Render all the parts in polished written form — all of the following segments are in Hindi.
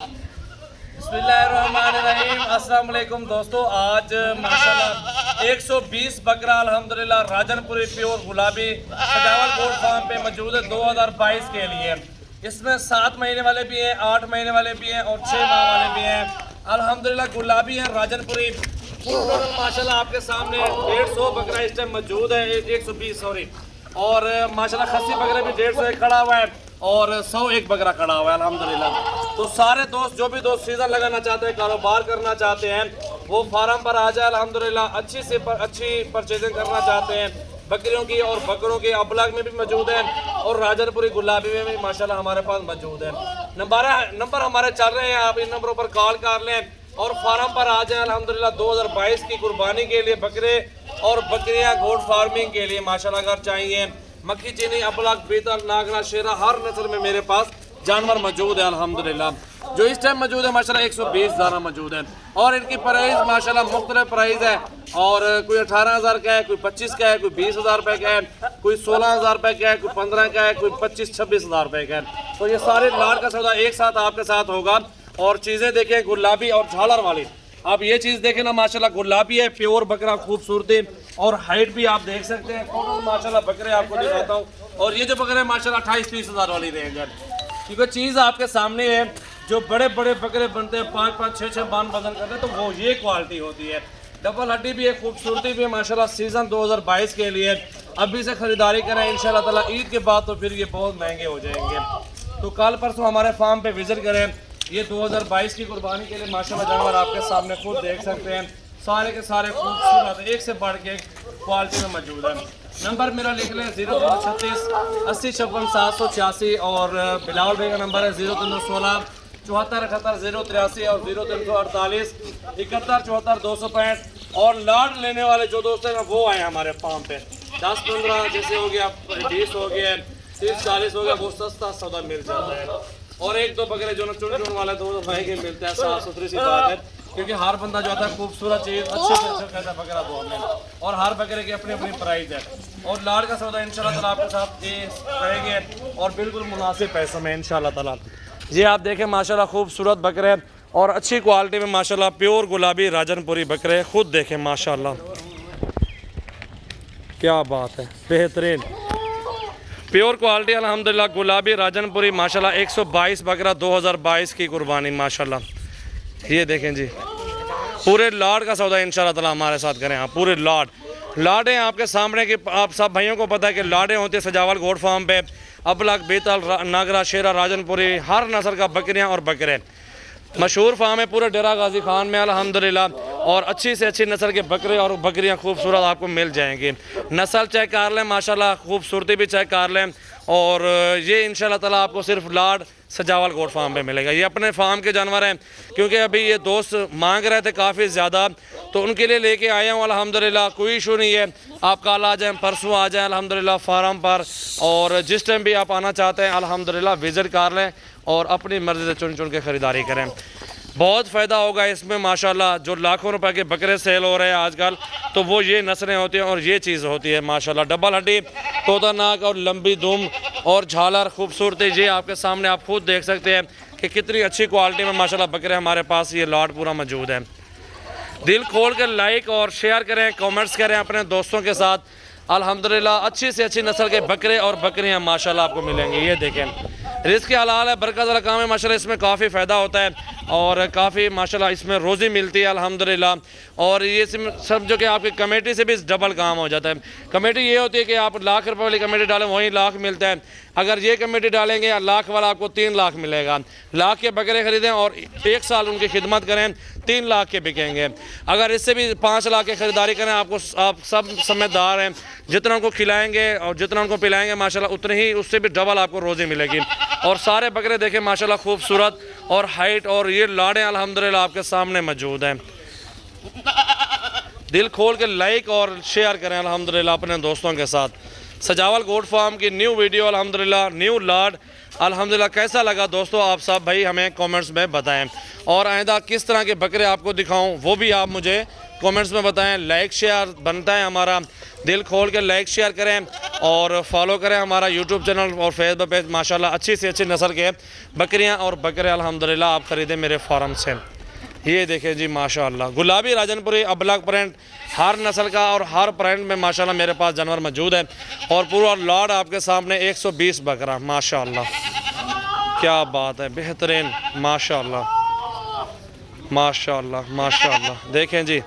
बिस्मिल्लाहिर्रहमानिर्रहीम। अस्सलाम वालेकुम दोस्तों, आज माशाल्लाह 120 बकरा अल्हम्दुलिल्लाह राजनपुरी प्योर गुलाबी सजावल गोट फार्म पे मौजूद है 2022 के लिए। इसमें 7 महीने वाले भी हैं, 8 महीने वाले भी हैं और 6 माह वाले भी हैं। अल्हम्दुलिल्लाह गुलाबी है राजनपुरी माशाल्लाह आपके सामने 150 बकरा इस टाइम मौजूद है, 120 सॉरी। और माशाल्लाह खस्सी बकरा भी 150 खड़ा हुआ है और 101 बकरा खड़ा हुआ है अल्हम्दुलिल्लाह। तो सारे दोस्त जो भी दोस्त सीज़न लगाना चाहते हैं, कारोबार करना चाहते हैं, वो फार्म पर आ जाए अल्हम्दुलिल्लाह। अच्छी परचेजिंग करना चाहते हैं बकरियों की और बकरों की, अबलग में भी मौजूद है और राजनपुरी गुलाबी में भी माशाल्लाह हमारे पास मौजूद है। नंबर हमारे चल रहे हैं, आप इन नंबरों पर कॉल कर लें और फार्म पर आ जाए अल्हम्दुलिल्लाह। 2022 की कुर्बानी के लिए बकरे और बकरियां गोट फार्मिंग के लिए माशाल्लाह अगर चाहिए, मक्खी चीनी अबलग बीतल नागरा शेरा हर नस्ल में मेरे पास जानवर मौजूद है अल्हम्दुलिल्लाह। जो इस टाइम मौजूद है माशाल्लाह 120 दाना मौजूद है और इनकी प्राइस माशाल्लाह मुख्तलिफ प्राइस है। और कोई 18,000 का है, कोई 25 का है, कोई 20,000 रुपये का है, कोई 16,000 रुपये का है, कोई 15 का है, कोई 25-26,000 रुपये का है। तो ये सारे लाट का सौदा एक साथ आपके साथ होगा। और चीज़ें देखें गुलाबी और झालर वाली, आप ये चीज़ देखें ना माशाल्लाह गुलाबी है प्योर बकरा, खूबसूरती और हाइट भी आप देख सकते हैं। टोटल माशाल्लाह बकरे आपको दिखाता हूँ। और ये जो बकरे माशाल्लाह 28-30,000 वाली रेंज है, क्योंकि चीज़ आपके सामने है। जो बड़े बड़े बकरे बनते हैं 5-5, 6-6 बान बदन करते हैं, तो वो ये क्वालिटी होती है। डबल हड्डी भी है, खूबसूरती भी है माशाल्लाह। सीज़न 2022 के लिए अभी से ख़रीदारी करें इंशाल्लाह ताला। ईद के बाद तो फिर ये बहुत महंगे हो जाएंगे। तो कल परसों हमारे फार्म पे विज़िट करें। ये 2022 की कुर्बानी के लिए माशाल्लाह जानवर आपके सामने खुद देख सकते हैं। सारे के सारे खूबसूरत, एक से बढ़ के क्वालिटी में मौजूद है। नंबर मेरा लिख लें 0336 80 56 786 और बिलावल भाई का नंबर है 0316 74 78 083 और 0348 71 74 265। और लाड लेने वाले जो दोस्त हैं वो आए हमारे फार्म पे। 10-15 जैसे हो गया, 20 हो गया, 30-40 हो गया, वो सस्ता सौदा मिल जाता है। और एक दो बकरे जो चुन वाले तो महंगे मिलते हैं, साफ सुथरी सी बात है, क्योंकि हर बंदा जो आता है खूबसूरत चीज़ अच्छे से अच्छा कहता है बकरा दो हमें। और हर बकरे की अपनी अपनी प्राइस है। और लाड़ का सौदा इंशाल्लाह ताला आपके साथ ये करेंगे और बिल्कुल मुनासिब पैसों में इंशाल्लाह ताला। ये आप देखें माशाल्लाह खूबसूरत बकरे और अच्छी क्वालिटी में माशाल्लाह प्योर गुलाबी राजनपुरी बकरे, खुद देखें माशाल्लाह क्या बात है, बेहतरीन प्योर क्वालिटी अल्हम्दुलिल्लाह। गुलाबी राजनपुरी माशाल्लाह 122 बकरा 2022 की कुर्बानी माशाल्लाह। ये देखें जी, पूरे लाड का सौदा इंशाल्लाह ताला हमारे साथ करें आप। पूरे लाडें आपके सामने की, आप सब भाइयों को पता है कि लाडें होती है सजावल गोट फार्म पे। अबलग बीतल नागरा शेरा राजनपुरी हर नस्ल का बकरियां और बकरे मशहूर फार्म है पूरे डेरा गाजी खान में अल्हम्दुलिल्लाह। और अच्छी से अच्छी नस्ल के बकरे और बकरियां खूबसूरत आपको मिल जाएंगी। नस्ल चेक कर लें माशाल्लाह, खूबसूरती भी चेक कर लें। और ये इंशाल्लाह ताला आपको सिर्फ लाड सजावल गोट फार्म पे मिलेगा। ये अपने फार्म के जानवर हैं, क्योंकि अभी ये दोस्त मांग रहे थे काफ़ी ज़्यादा, तो उनके लिए लेके आया हूँ अल्हम्दुलिल्लाह। कोई इशू नहीं है, आप कल आ जाएँ, परसों आ जाएँ अल्हम्दुलिल्लाह फार्म पर। और जिस टाइम भी आप आना चाहते हैं अल्हम्दुलिल्लाह विज़िट कर लें और अपनी मर्ज़ी से चुन चुन के ख़रीदारी करें। बहुत फ़ायदा होगा इसमें माशाल्लाह। जो लाखों रुपए के बकरे सेल हो रहे हैं आजकल, तो वो ये नस्लें होती हैं और ये चीज़ होती है माशाल्लाह। डबल हड्डी, तोतानाक और लंबी दुम और झालर खूबसूरती, ये आपके सामने आप खुद देख सकते हैं कि कितनी अच्छी क्वालिटी में माशाल्लाह बकरे हमारे पास ये लॉट पूरा मौजूद है। दिल खोल कर लाइक और शेयर करें, कमेंट्स करें अपने दोस्तों के साथ। अल्हम्दुलिल्लाह अच्छी से अच्छी नस्ल के बकरे और बकरियां माशाल्लाह आपको मिलेंगे। ये देखें, रिस्क हलाल है, बरकत वाला काम है माशाल्लाह। इसमें काफ़ी फ़ायदा होता है और काफ़ी माशाल्लाह इसमें रोज़ी मिलती है अल्हम्दुलिल्लाह। और ये समझो कि आपकी कमेटी से भी डबल काम हो जाता है। कमेटी ये होती है कि आप लाख रुपए वाली कमेटी डालें, वहीं लाख मिलता है। अगर ये कमेटी डालेंगे लाख वाला, आपको 3 लाख मिलेगा। लाख के बकरे ख़रीदें और 1 साल उनकी खिदमत करें, 3 लाख के बिकेंगे। अगर इससे भी 5 लाख की ख़रीदारी करें, आप सब समझदार हैं, जितना उनको खिलाएंगे और जितना उनको पिलाएंगे माशाल्लाह उतने ही उससे भी डबल आपको रोज़ी मिलेगी। और सारे बकरे देखें माशाल्लाह खूबसूरत और हाइट, और ये लाड़ें अल्हम्दुलिल्लाह आपके सामने मौजूद हैं। दिल खोल के लाइक और शेयर करें अल्हम्दुलिल्लाह अपने दोस्तों के साथ। सजावल गोट फार्म की न्यू वीडियो अल्हम्दुलिल्लाह, न्यू लाड अल्हम्दुलिल्लाह। कैसा लगा दोस्तों आप सब भाई हमें कमेंट्स में बताएं। और आइंदा किस तरह के बकरे आपको दिखाऊं वो भी आप मुझे कमेंट्स में बताएं। लाइक शेयर बनता है हमारा, दिल खोल के लाइक शेयर करें और फॉलो करें हमारा यूट्यूब चैनल और फेसबुक पेज। माशाल्लाह अच्छी से अच्छी नस्ल के बकरियां और बकरे अल्हम्दुलिल्लाह आप ख़रीदें मेरे फार्म से। ये देखें जी माशाल्लाह गुलाबी राजनपुरी अबलग प्रिंट, हर नस्ल का और हर प्रिंट में माशाल्लाह मेरे पास जानवर मौजूद है। और पूरा लॉट आपके सामने 120 बकरा। माशाल्लाह क्या बात है, बेहतरीन। माशाल्लाह माशाल्लाह माशाल्लाह। देखें जी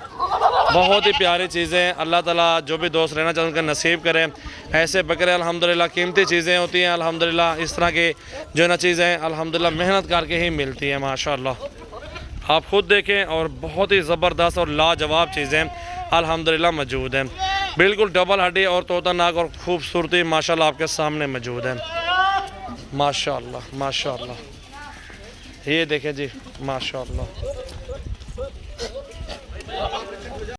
बहुत ही प्यारी चीज़ें। अल्लाह ताला जो भी दोस्त रहना चाहें उनका नसीब करें। ऐसे बकरे अल्हम्दुलिल्लाह कीमती चीज़ें होती हैं अल्हम्दुलिल्लाह। इस तरह की जो ना चीज़ें अल्हम्दुलिल्लाह मेहनत करके ही मिलती हैं माशाल्लाह। आप ख़ुद देखें और बहुत ही ज़बरदस्त और लाजवाब चीज़ें अल्हम्दुलिल्लाह मौजूद हैं। बिल्कुल डबल हड्डी और तोता नाक और खूबसूरती माशाल्लाह आपके सामने मौजूद है। माशाल्लाह माशाल्लाह। ये देखें जी माशाल्लाह।